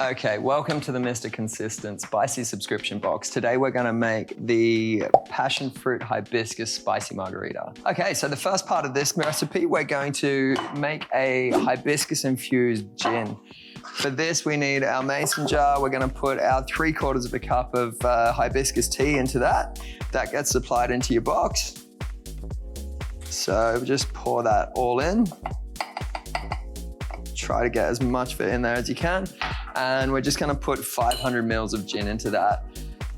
Okay, welcome to the Mr. Consistent Spicy subscription box. Today we're gonna make the Passionfruit Hibiscus Spicy Margarita. Okay, so the first part of this recipe, we're going to make a Hibiscus-Infused Gin. For this, we need our mason jar. We're gonna put our 3/4 of a cup of Hibiscus tea into that. That gets supplied into your box. So just pour that all in. Try to get as much of it in there as you can. And we're just gonna put 500 mils of gin into that.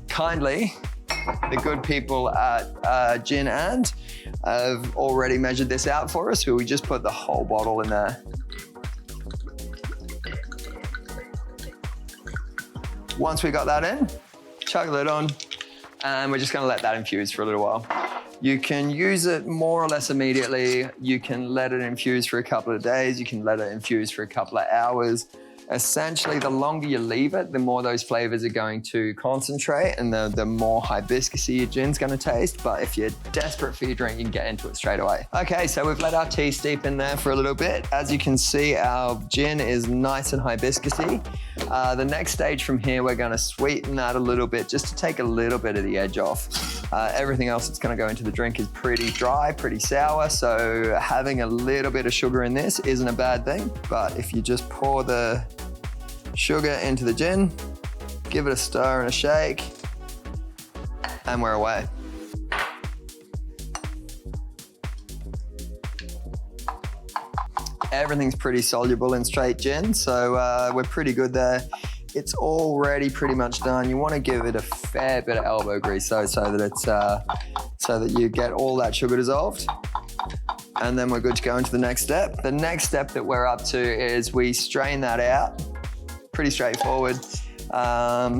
Kindly, the good people at Gin and have already measured this out for us, so we just put the whole bottle in there. Once we got that in, chuck the lid on, and we're just gonna let that infuse for a little while. You can use it more or less immediately. You can let it infuse for a couple of days. You can let it infuse for a couple of hours. Essentially, the longer you leave it, the more those flavors are going to concentrate and the more hibiscusy your gin's gonna taste. But if you're desperate for your drink, you can get into it straight away. Okay, so we've let our tea steep in there for a little bit. As you can see, our gin is nice and hibiscusy. The next stage from here, we're gonna sweeten that a little bit just to take a little bit of the edge off. Everything else that's gonna go into the drink is pretty dry, pretty sour, so having a little bit of sugar in this isn't a bad thing. But if you just pour the sugar into the gin, give it a stir and a shake, and we're away. Everything's pretty soluble in straight gin, so we're pretty good there. It's already pretty much done. You want to give it a fair bit of elbow grease so that it's so that you get all that sugar dissolved. And then we're good to go into the next step. The next step that we're up to is we strain that out. Pretty straightforward.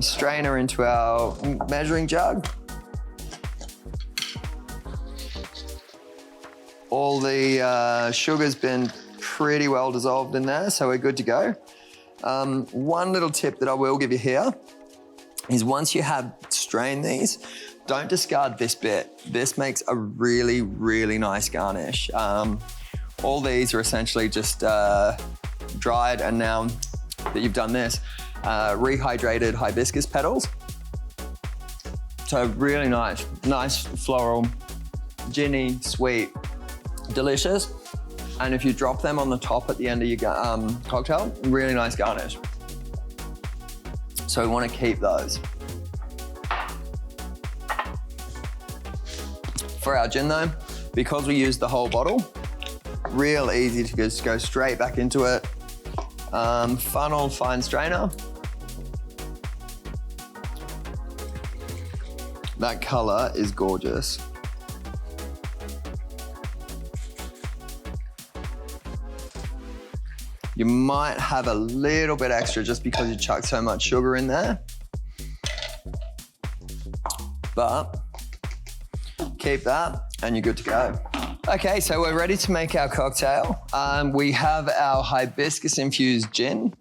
Strain her into our measuring jug. All the sugar's been pretty well dissolved in there, so we're good to go. One little tip that I will give you here is once you have strained these, don't discard this bit. This makes a really, really nice garnish. All these are essentially just dried, and now that you've done this, rehydrated hibiscus petals. So really nice floral, ginny, sweet, delicious. And if you drop them on the top at the end of your cocktail, really nice garnish. So we want to keep those. For our gin though, because we used the whole bottle, real easy to just go straight back into it. Funnel, fine strainer. That color is gorgeous. You might have a little bit extra just because you chucked so much sugar in there. But keep that and you're good to go. Okay, so we're ready to make our cocktail. We have our Hibiscus-Infused Gin.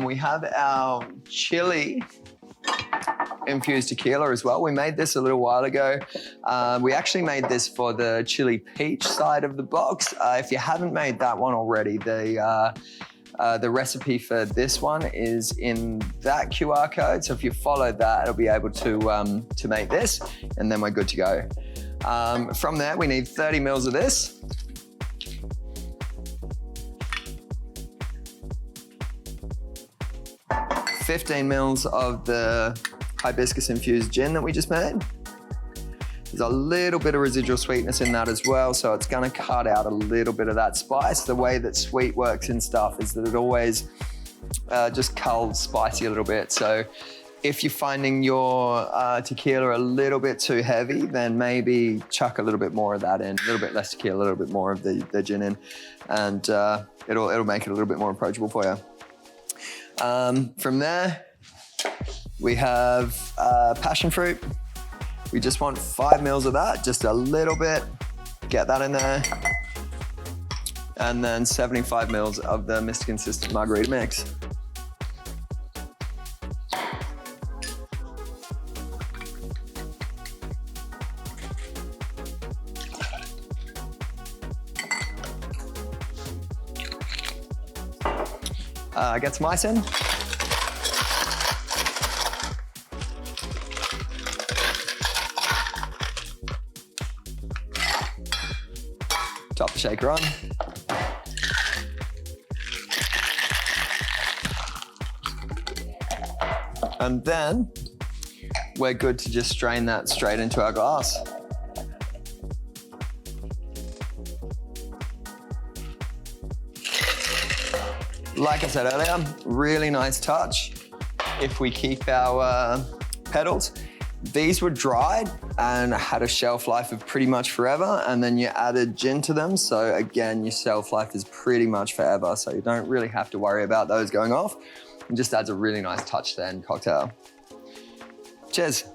We have our Chilli-Infused Tequila as well. We made this a little while ago. We actually made this for the chili peach side of the box. If you haven't made that one already, the recipe for this one is in that QR code. So if you follow that, it'll be able to make this, and then we're good to go. From there, we need 30 mils of this. $15 mils of the Hibiscus-Infused Gin that we just made. There's a little bit of residual sweetness in that as well, so it's gonna cut out a little bit of that spice. The way that sweet works in stuff is that it always just culls spicy a little bit. So if you're finding your tequila a little bit too heavy, then maybe chuck a little bit more of that in, a little bit less tequila, a little bit more of the gin in, and it'll make it a little bit more approachable for you. From there, we have passion fruit. We just want 5 mils of that, just a little bit. Get that in there. And then 75 mils of the Mr. Consistent Margarita mix. Get some ice in. Shaker on. And then we're good to just strain that straight into our glass. Like I said earlier, really nice touch. If we keep our petals, these were dried and had a shelf life of pretty much forever, and then you added gin to them. So again, your shelf life is pretty much forever. So you don't really have to worry about those going off. It just adds a really nice touch to the end cocktail. Cheers.